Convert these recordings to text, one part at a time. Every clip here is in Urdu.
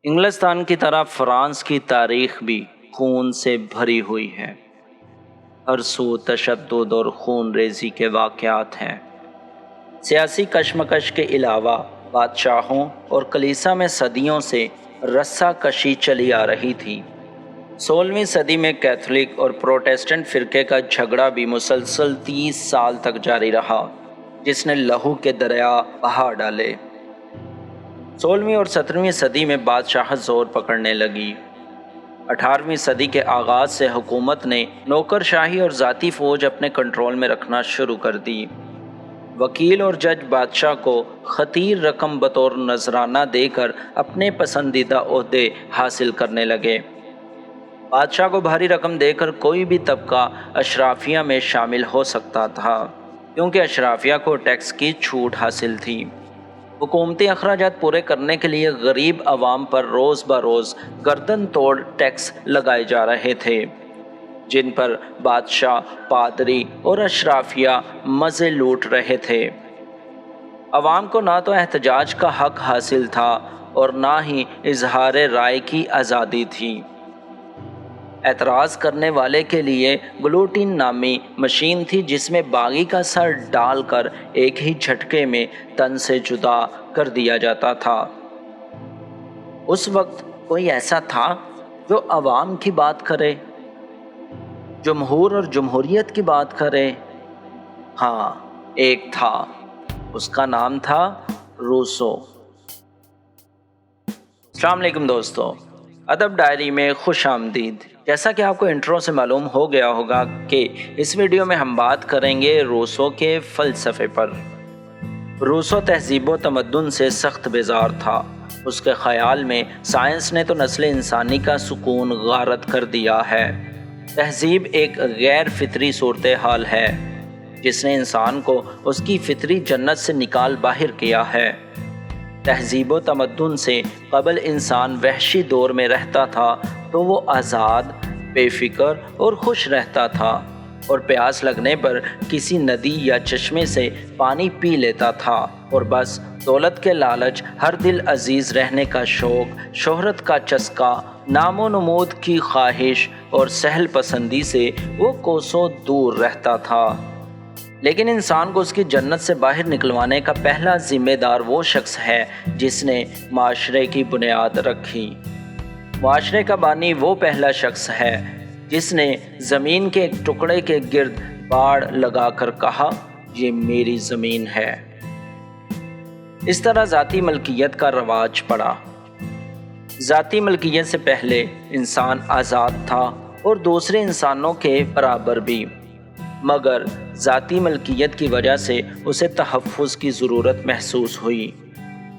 انگلستان کی طرح فرانس کی تاریخ بھی خون سے بھری ہوئی ہے۔ ہر سو تشدد اور خون ریزی کے واقعات ہیں۔ سیاسی کشمکش کے علاوہ بادشاہوں اور کلیسا میں صدیوں سے رسہ کشی چلی آ رہی تھی۔ 16ویں صدی میں کیتھولک اور پروٹیسٹنٹ فرقے کا جھگڑا بھی مسلسل 30 سال تک جاری رہا، جس نے لہو کے دریا بہا ڈالے۔ 16ویں اور 17ویں صدی میں بادشاہت زور پکڑنے لگی۔ 18ویں صدی کے آغاز سے حکومت نے نوکرشاہی اور ذاتی فوج اپنے کنٹرول میں رکھنا شروع کر دی۔ وکیل اور جج بادشاہ کو خطیر رقم بطور نذرانہ دے کر اپنے پسندیدہ عہدے حاصل کرنے لگے۔ بادشاہ کو بھاری رقم دے کر کوئی بھی طبقہ اشرافیہ میں شامل ہو سکتا تھا، کیونکہ اشرافیہ کو ٹیکس کی چھوٹ حاصل تھی۔ حکومتی اخراجات پورے کرنے کے لیے غریب عوام پر روز بروز گردن توڑ ٹیکس لگائے جا رہے تھے، جن پر بادشاہ، پادری اور اشرافیہ مزے لوٹ رہے تھے۔ عوام کو نہ تو احتجاج کا حق حاصل تھا اور نہ ہی اظہار رائے کی آزادی تھی۔ اعتراض کرنے والے کے لیے گلوٹین نامی مشین تھی، جس میں باغی کا سر ڈال کر ایک ہی جھٹکے میں تن سے جدا کر دیا جاتا تھا۔ اس وقت کوئی ایسا تھا جو عوام کی بات کرے، جمہور اور جمہوریت کی بات کرے؟ ہاں، ایک تھا۔ اس کا نام تھا روسو۔ السلام علیکم دوستو، ادب ڈائری میں خوش آمدید۔ جیسا کہ آپ کو انٹرو سے معلوم ہو گیا ہوگا کہ اس ویڈیو میں ہم بات کریں گے روسو کے فلسفے پر۔ روسو تہذیب و تمدن سے سخت بیزار تھا۔ اس کے خیال میں سائنس نے تو نسل انسانی کا سکون غارت کر دیا ہے۔ تہذیب ایک غیر فطری صورتحال ہے جس نے انسان کو اس کی فطری جنت سے نکال باہر کیا ہے۔ تہذیب و تمدن سے قبل انسان وحشی دور میں رہتا تھا تو وہ آزاد، بے فکر اور خوش رہتا تھا، اور پیاس لگنے پر کسی ندی یا چشمے سے پانی پی لیتا تھا، اور بس دولت کے لالچ، ہر دل عزیز رہنے کا شوق، شہرت کا چسکا، نام و نمود کی خواہش اور سہل پسندی سے وہ کوسوں دور رہتا تھا۔ لیکن انسان کو اس کی جنت سے باہر نکلوانے کا پہلا ذمہ دار وہ شخص ہے جس نے معاشرے کی بنیاد رکھی۔ معاشرے کا بانی وہ پہلا شخص ہے جس نے زمین کے ایک ٹکڑے کے گرد باڑ لگا کر کہا، یہ میری زمین ہے۔ اس طرح ذاتی ملکیت کا رواج پڑا۔ ذاتی ملکیت سے پہلے انسان آزاد تھا اور دوسرے انسانوں کے برابر بھی، مگر ذاتی ملکیت کی وجہ سے اسے تحفظ کی ضرورت محسوس ہوئی،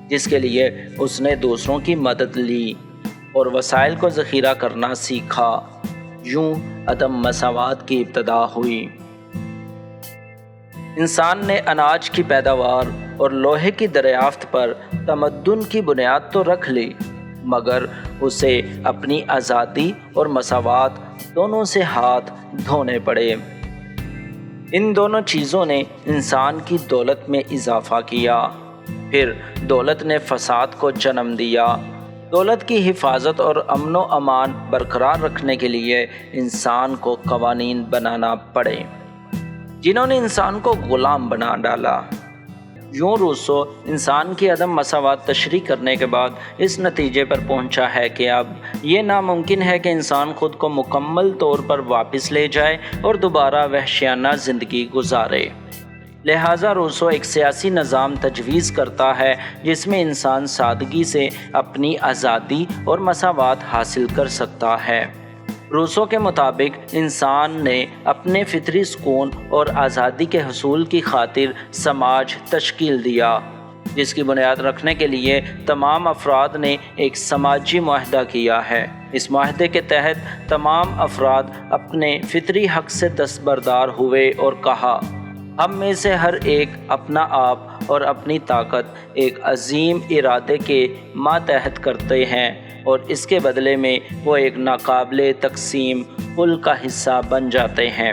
جس کے لیے اس نے دوسروں کی مدد لی اور وسائل کو ذخیرہ کرنا سیکھا۔ یوں عدم مساوات کی ابتدا ہوئی۔ انسان نے اناج کی پیداوار اور لوہے کی دریافت پر تمدن کی بنیاد تو رکھ لی، مگر اسے اپنی آزادی اور مساوات دونوں سے ہاتھ دھونے پڑے۔ ان دونوں چیزوں نے انسان کی دولت میں اضافہ کیا، پھر دولت نے فساد کو جنم دیا۔ دولت کی حفاظت اور امن و امان برقرار رکھنے کے لیے انسان کو قوانین بنانا پڑے، جنہوں نے انسان کو غلام بنا ڈالا۔ یوں روسو انسان کی عدم مساوات تشریح کرنے کے بعد اس نتیجے پر پہنچا ہے کہ اب یہ ناممکن ہے کہ انسان خود کو مکمل طور پر واپس لے جائے اور دوبارہ وحشیانہ زندگی گزارے۔ لہٰذا روسو ایک سیاسی نظام تجویز کرتا ہے جس میں انسان سادگی سے اپنی آزادی اور مساوات حاصل کر سکتا ہے۔ روسو کے مطابق انسان نے اپنے فطری سکون اور آزادی کے حصول کی خاطر سماج تشکیل دیا، جس کی بنیاد رکھنے کے لیے تمام افراد نے ایک سماجی معاہدہ کیا ہے۔ اس معاہدے کے تحت تمام افراد اپنے فطری حق سے دستبردار ہوئے اور کہا، ہم میں سے ہر ایک اپنا آپ اور اپنی طاقت ایک عظیم ارادے کے ماتحت کرتے ہیں، اور اس کے بدلے میں وہ ایک ناقابل تقسیم کل کا حصہ بن جاتے ہیں۔